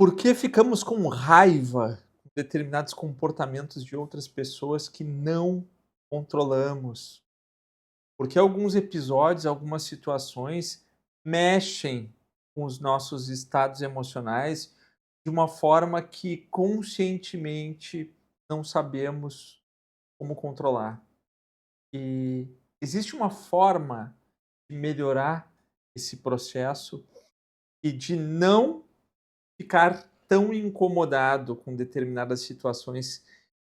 Por que ficamos com raiva com determinados comportamentos de outras pessoas que não controlamos? Porque alguns episódios, algumas situações mexem com os nossos estados emocionais de uma forma que conscientemente não sabemos como controlar. E existe uma forma de melhorar esse processo e de não ficar tão incomodado com determinadas situações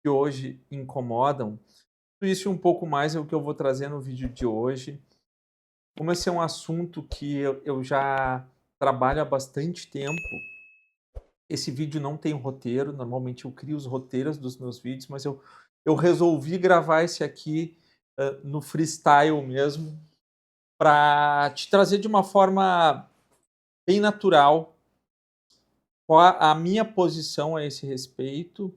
que hoje incomodam. Tudo isso e um pouco mais é o que eu vou trazer no vídeo de hoje. Como esse é um assunto que eu já trabalho há bastante tempo, esse vídeo não tem roteiro, normalmente eu crio os roteiros dos meus vídeos, mas eu resolvi gravar esse aqui no freestyle mesmo, para te trazer de uma forma bem natural qual a minha posição a esse respeito,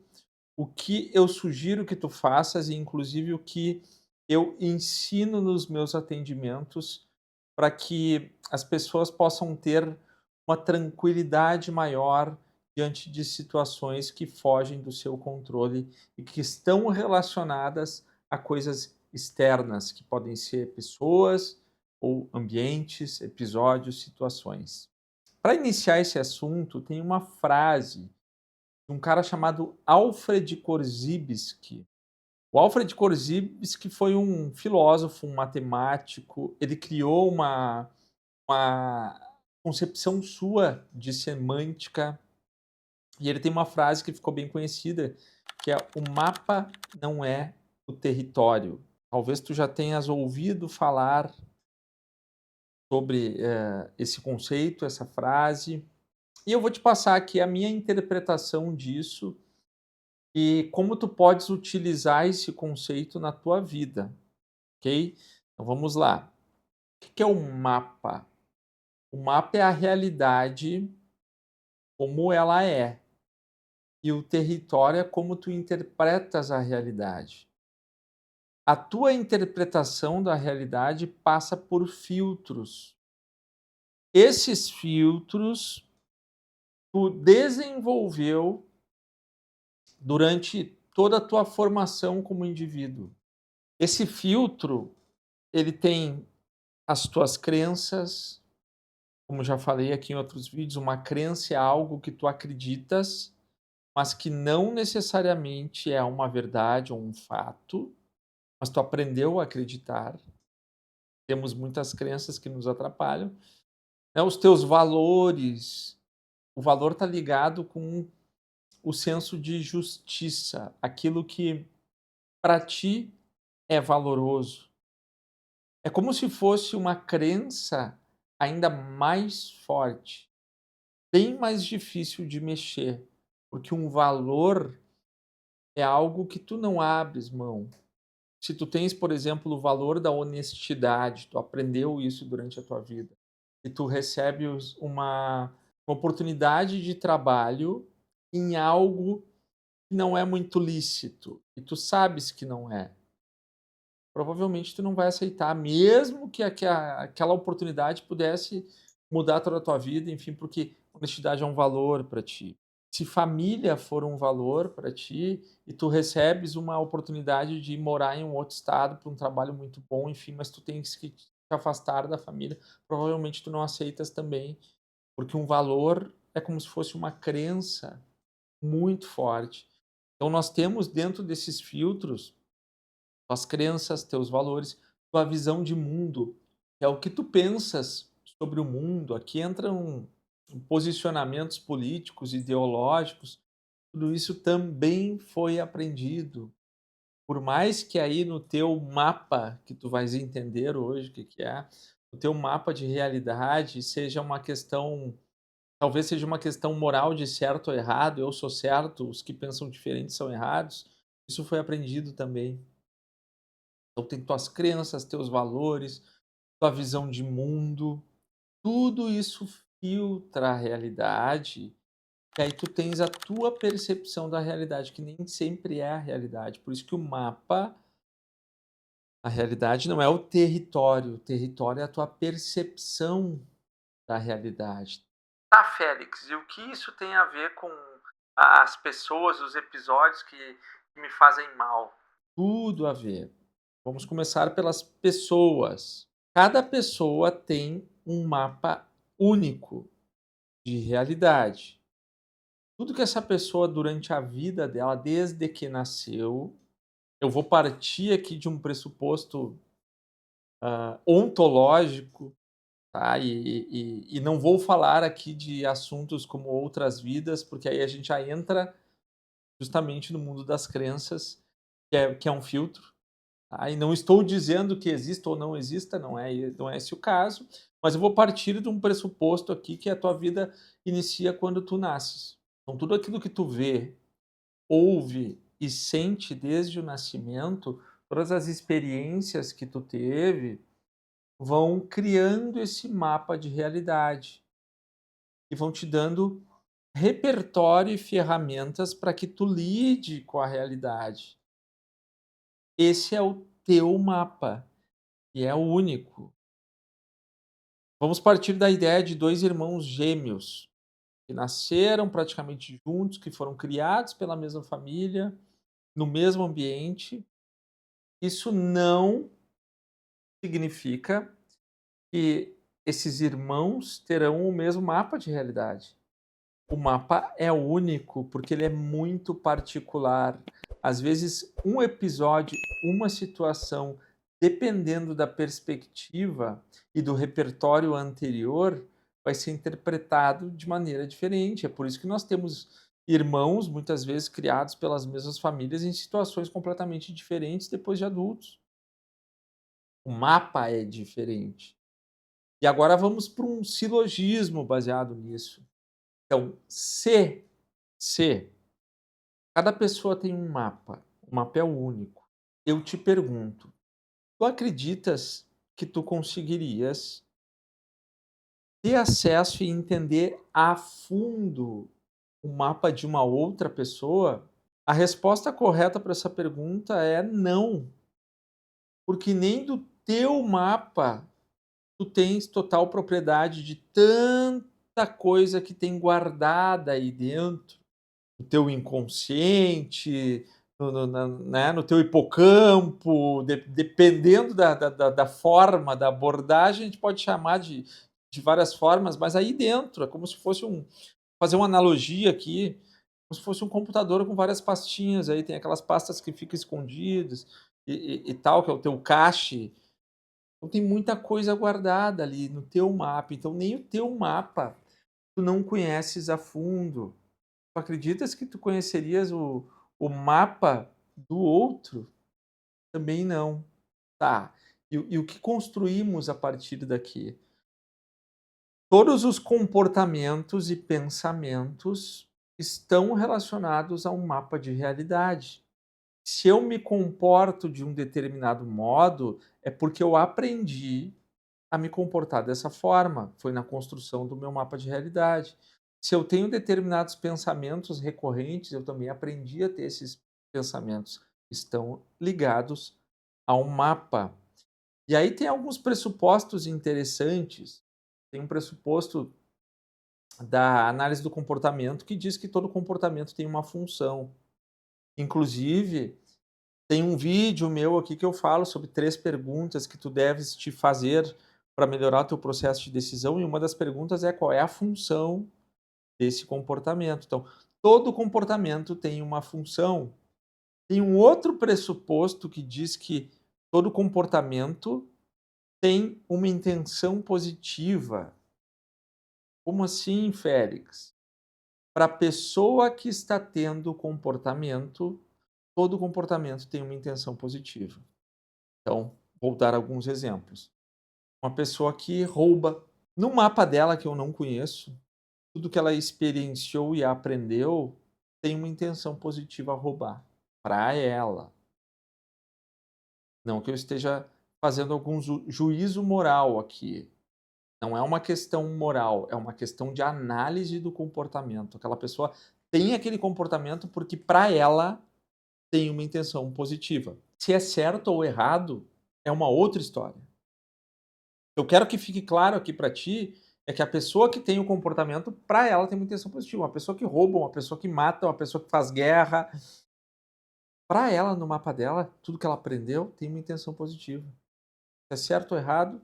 o que eu sugiro que tu faças e inclusive o que eu ensino nos meus atendimentos para que as pessoas possam ter uma tranquilidade maior diante de situações que fogem do seu controle e que estão relacionadas a coisas externas, que podem ser pessoas ou ambientes, episódios, situações. Para iniciar esse assunto, tem uma frase de um cara chamado Alfred Korzybski. O Alfred Korzybski foi um filósofo, um matemático, ele criou uma concepção sua de semântica, e ele tem uma frase que ficou bem conhecida, que é: "O mapa não é o território". Talvez tu já tenhas ouvido falar sobre, esse conceito, essa frase, e eu vou te passar aqui a minha interpretação disso e como tu podes utilizar esse conceito na tua vida, ok? Então vamos lá. O que é um mapa? O mapa é a realidade como ela é, e o território é como tu interpretas a realidade. A tua interpretação da realidade passa por filtros. Esses filtros tu desenvolveu durante toda a tua formação como indivíduo. Esse filtro, ele tem as tuas crenças, como já falei aqui em outros vídeos, uma crença é algo que tu acreditas, mas que não necessariamente é uma verdade ou um fato, mas tu aprendeu a acreditar. Temos muitas crenças que nos atrapalham, né? Os teus valores, o valor está ligado com o senso de justiça, aquilo que para ti é valoroso. É como se fosse uma crença ainda mais forte, bem mais difícil de mexer, porque um valor é algo que tu não abres mão. Se tu tens, por exemplo, o valor da honestidade, tu aprendeu isso durante a tua vida, e tu recebes uma oportunidade de trabalho em algo que não é muito lícito, e tu sabes que não é. Provavelmente tu não vai aceitar, mesmo que aquela oportunidade pudesse mudar toda a tua vida, enfim, porque honestidade é um valor para ti. Se família for um valor para ti e tu recebes uma oportunidade de morar em um outro estado para um trabalho muito bom, enfim, mas tu tens que te afastar da família, provavelmente tu não aceitas também, porque um valor é como se fosse uma crença muito forte. Então nós temos dentro desses filtros tuas crenças, teus valores, tua visão de mundo, é o que tu pensas sobre o mundo. Aqui entram posicionamentos políticos, ideológicos, tudo isso também foi aprendido. Por mais que aí no teu mapa, que tu vais entender hoje o que que é, o teu mapa de realidade seja uma questão, talvez seja uma questão moral de certo ou errado, eu sou certo, os que pensam diferente são errados, isso foi aprendido também. Então tem tuas crenças, teus valores, tua visão de mundo, tudo isso filtra a realidade, e aí tu tens a tua percepção da realidade, que nem sempre é a realidade. Por isso que o mapa, a realidade não é o território é a tua percepção da realidade. Tá, Félix, e o que isso tem a ver com as pessoas, os episódios que me fazem mal? Tudo a ver. Vamos começar pelas pessoas. Cada pessoa tem um mapa único de realidade. Tudo que essa pessoa, durante a vida dela, desde que nasceu, eu vou partir aqui de um pressuposto ontológico, tá? E não vou falar aqui de assuntos como outras vidas, porque aí a gente já entra justamente no mundo das crenças, que é um filtro. Tá? E não estou dizendo que exista ou não exista, não é esse o caso, mas eu vou partir de um pressuposto aqui que a tua vida inicia quando tu nasces. Então, tudo aquilo que tu vê, ouve e sente desde o nascimento, todas as experiências que tu teve, vão criando esse mapa de realidade e vão te dando repertório e ferramentas para que tu lide com a realidade. Esse é o teu mapa, e é único. Vamos partir da ideia de 2 irmãos gêmeos, que nasceram praticamente juntos, que foram criados pela mesma família, no mesmo ambiente. Isso não significa que esses irmãos terão o mesmo mapa de realidade. O mapa é único, porque ele é muito particular. Às vezes, um episódio, uma situação, dependendo da perspectiva e do repertório anterior, vai ser interpretado de maneira diferente. É por isso que nós temos irmãos, muitas vezes criados pelas mesmas famílias, em situações completamente diferentes depois de adultos. O mapa é diferente. E agora vamos para um silogismo baseado nisso. Então, se cada pessoa tem um mapa é único. Eu te pergunto, tu acreditas que tu conseguirias ter acesso e entender a fundo o mapa de uma outra pessoa? A resposta correta para essa pergunta é não, porque nem do teu mapa tu tens total propriedade de tanta coisa que tem guardada aí dentro. No teu inconsciente, no teu hipocampo, dependendo da forma, da abordagem, a gente pode chamar de várias formas, mas aí dentro, é como se fosse fazer uma analogia aqui, como se fosse um computador com várias pastinhas, aí tem aquelas pastas que ficam escondidas e tal, que é o teu cache. Então tem muita coisa guardada ali no teu mapa, então nem o teu mapa tu não conheces a fundo. Tu acreditas que tu conhecerias o mapa do outro? Também não. Tá. E o que construímos a partir daqui? Todos os comportamentos e pensamentos estão relacionados a um mapa de realidade. Se eu me comporto de um determinado modo, é porque eu aprendi a me comportar dessa forma. Foi na construção do meu mapa de realidade. Se eu tenho determinados pensamentos recorrentes, eu também aprendi a ter esses pensamentos. Estão ligados a um mapa. E aí tem alguns pressupostos interessantes. Tem um pressuposto da análise do comportamento que diz que todo comportamento tem uma função. Inclusive, tem um vídeo meu aqui que eu falo sobre 3 perguntas que tu deves te fazer para melhorar o teu processo de decisão, e uma das perguntas é: qual é a função desse comportamento? Então, todo comportamento tem uma função. Tem um outro pressuposto que diz que todo comportamento tem uma intenção positiva. Como assim, Félix? Para a pessoa que está tendo o comportamento, todo comportamento tem uma intenção positiva. Então, vou dar alguns exemplos. Uma pessoa que rouba. No mapa dela, que eu não conheço, tudo que ela experienciou e aprendeu tem uma intenção positiva a roubar para ela. Não que eu esteja fazendo algum juízo moral aqui. Não é uma questão moral, é uma questão de análise do comportamento. Aquela pessoa tem aquele comportamento porque para ela tem uma intenção positiva. Se é certo ou errado, é uma outra história. Eu quero que fique claro aqui para ti É que a pessoa que tem o comportamento, para ela tem uma intenção positiva. Uma pessoa que rouba, uma pessoa que mata, uma pessoa que faz guerra, para ela, no mapa dela, tudo que ela aprendeu tem uma intenção positiva. É certo ou errado,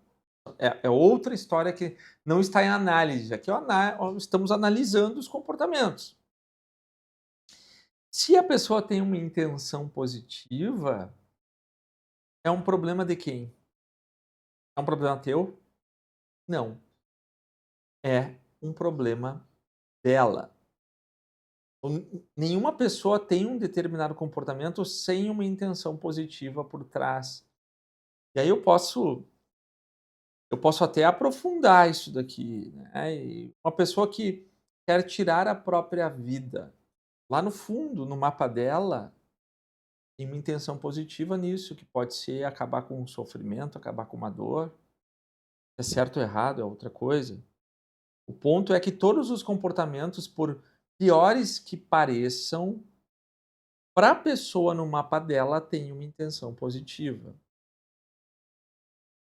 é outra história que não está em análise. Aqui estamos analisando os comportamentos. Se a pessoa tem uma intenção positiva, é um problema de quem? É um problema teu? Não. É um problema dela. Nenhuma pessoa tem um determinado comportamento sem uma intenção positiva por trás. E aí eu posso até aprofundar isso daqui, né? E uma pessoa que quer tirar a própria vida, lá no fundo, no mapa dela, tem uma intenção positiva nisso, que pode ser acabar com um sofrimento, acabar com uma dor. É certo ou errado, é outra coisa. O ponto é que todos os comportamentos, por piores que pareçam, para a pessoa no mapa dela tem uma intenção positiva.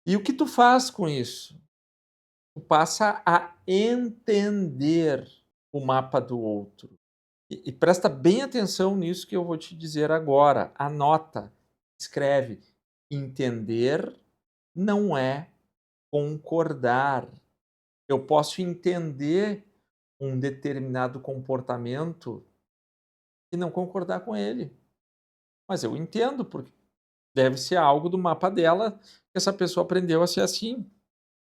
E o que tu faz com isso? Tu passa a entender o mapa do outro. E presta bem atenção nisso que eu vou te dizer agora. Anota, escreve. Entender não é concordar. Eu posso entender um determinado comportamento e não concordar com ele. Mas eu entendo, porque deve ser algo do mapa dela que essa pessoa aprendeu a ser assim.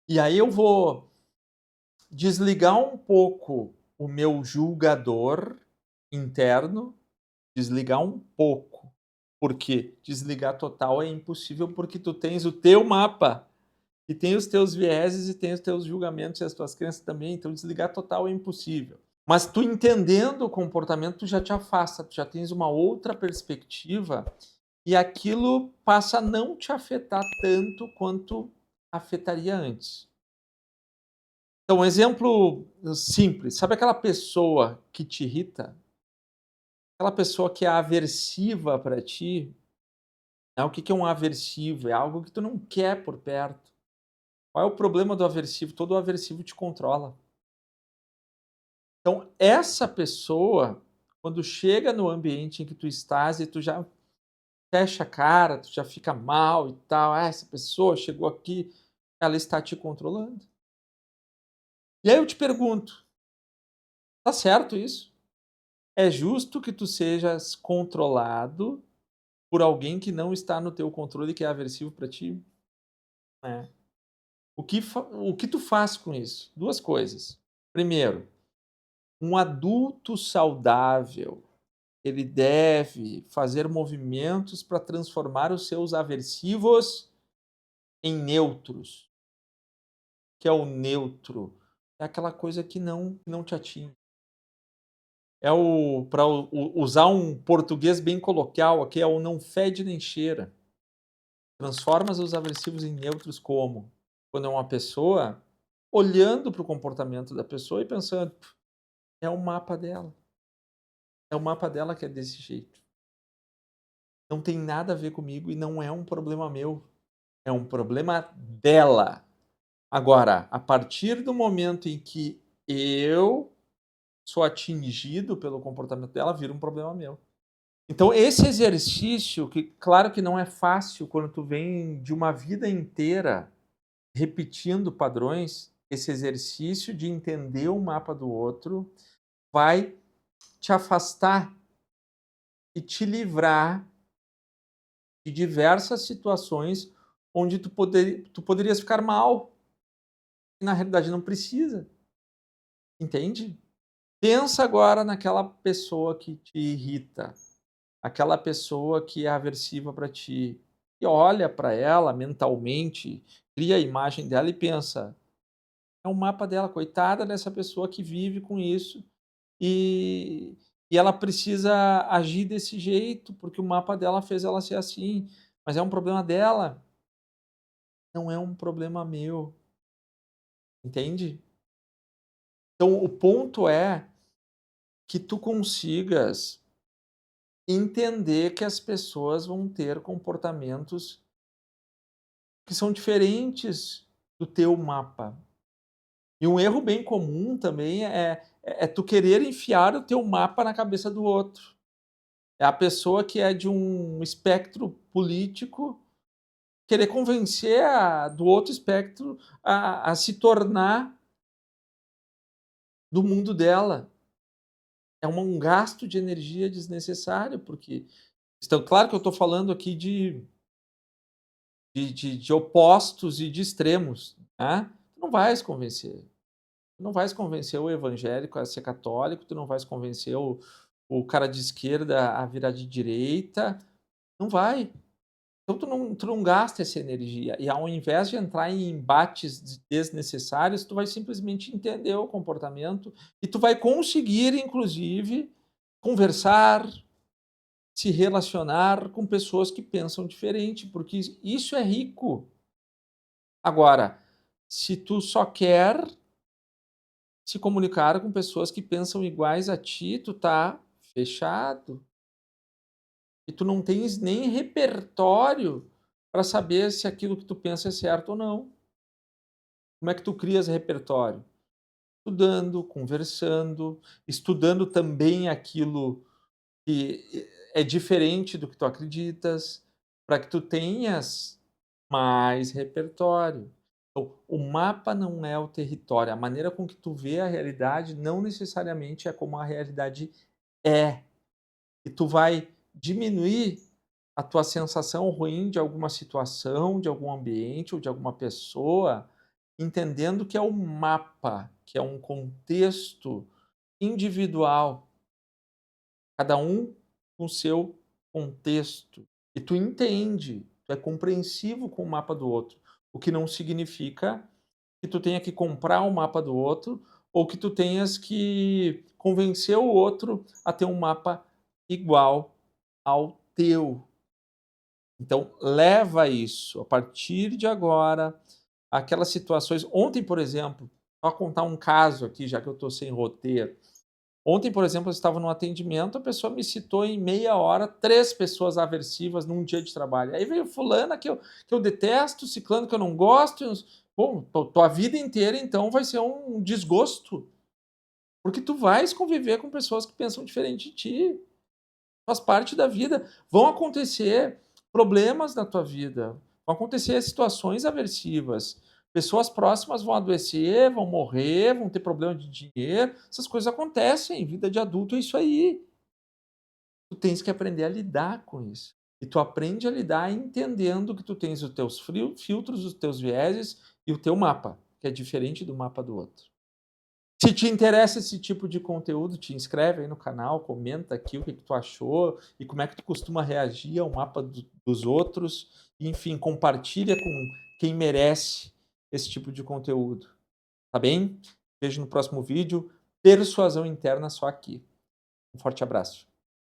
E aí eu vou desligar um pouco o meu julgador interno, desligar um pouco. Porque desligar total é impossível, porque tu tens o teu mapa e tem os teus vieses e tem os teus julgamentos e as tuas crenças também, então desligar total é impossível. Mas tu entendendo o comportamento, tu já te afasta, tu já tens uma outra perspectiva e aquilo passa a não te afetar tanto quanto afetaria antes. Então, um exemplo simples, sabe aquela pessoa que te irrita? Aquela pessoa que é aversiva para ti? O que é um aversivo? É algo que tu não quer por perto. Qual é o problema do aversivo? Todo aversivo te controla. Então, essa pessoa, quando chega no ambiente em que tu estás e tu já fecha a cara, tu já fica mal e tal, essa pessoa chegou aqui, ela está te controlando. E aí eu te pergunto, tá certo isso? É justo que tu sejas controlado por alguém que não está no teu controle e que é aversivo para ti? É. O que tu faz com isso? Duas coisas. Primeiro, um adulto saudável, ele deve fazer movimentos para transformar os seus aversivos em neutros. O que é o neutro? É aquela coisa que não te atinge. É para usar um português bem coloquial aqui, é o não fede nem cheira. Transforma os aversivos em neutros como? Quando é uma pessoa olhando para o comportamento da pessoa e pensando, é o mapa dela. É o mapa dela que é desse jeito. Não tem nada a ver comigo e não é um problema meu. É um problema dela. Agora, a partir do momento em que eu sou atingido pelo comportamento dela, vira um problema meu. Então, esse exercício, que claro que não é fácil quando tu vem de uma vida inteira repetindo padrões, esse exercício de entender o mapa do outro vai te afastar e te livrar de diversas situações onde tu poderias ficar mal, e na realidade não precisa, entende? Pensa agora naquela pessoa que te irrita, aquela pessoa que é aversiva para ti, e olha para ela mentalmente, cria a imagem dela e pensa, é um mapa dela, coitada dessa pessoa que vive com isso e ela precisa agir desse jeito, porque o mapa dela fez ela ser assim, mas é um problema dela, não é um problema meu, entende? Então o ponto é que tu consigas entender que as pessoas vão ter comportamentos que são diferentes do teu mapa. E um erro bem comum também é tu querer enfiar o teu mapa na cabeça do outro. É a pessoa que é de um espectro político querer convencer do outro espectro a se tornar do mundo dela. É um gasto de energia desnecessário, porque claro que eu estou falando aqui de opostos e de extremos, tá? Tu não vais convencer. Tu não vais convencer o evangélico a ser católico, tu não vais convencer o cara de esquerda a virar de direita, não vai. Então tu não gasta essa energia, e ao invés de entrar em embates desnecessários, tu vai simplesmente entender o comportamento e tu vai conseguir, inclusive, conversar, se relacionar com pessoas que pensam diferente, porque isso é rico. Agora, se tu só quer se comunicar com pessoas que pensam iguais a ti, tu tá fechado. E tu não tens nem repertório para saber se aquilo que tu pensa é certo ou não. Como é que tu crias repertório? Estudando, conversando, estudando também aquilo que é diferente do que tu acreditas, para que tu tenhas mais repertório. Então, o mapa não é o território, a maneira com que tu vê a realidade não necessariamente é como a realidade é. E tu vai diminuir a tua sensação ruim de alguma situação, de algum ambiente ou de alguma pessoa, entendendo que é um mapa, que é um contexto individual, cada um com o seu contexto. E tu entende, tu é compreensivo com o mapa do outro, o que não significa que tu tenha que comprar o mapa do outro ou que tu tenhas que convencer o outro a ter um mapa igual ao teu. Então, leva isso a partir de agora, aquelas situações. Ontem, por exemplo, vou contar um caso aqui, já que eu estou sem roteiro. Ontem, por exemplo, eu estava num atendimento, a pessoa me citou em meia hora 3 pessoas aversivas num dia de trabalho. Aí veio fulana que eu detesto, ciclano que eu não gosto. Bom, tua vida inteira, então, vai ser um desgosto. Porque tu vais conviver com pessoas que pensam diferente de ti. Faz parte da vida. Vão acontecer problemas na tua vida, vão acontecer situações aversivas. Pessoas próximas vão adoecer, vão morrer, vão ter problema de dinheiro. Essas coisas acontecem. Vida de adulto é isso aí. Tu tens que aprender a lidar com isso. E tu aprende a lidar entendendo que tu tens os teus filtros, os teus vieses e o teu mapa, que é diferente do mapa do outro. Se te interessa esse tipo de conteúdo, te inscreve aí no canal, comenta aqui o que tu achou e como é que tu costuma reagir ao mapa dos outros. Enfim, compartilha com quem merece esse tipo de conteúdo. Tá bem? Vejo no próximo vídeo. Persuasão interna só aqui. Um forte abraço.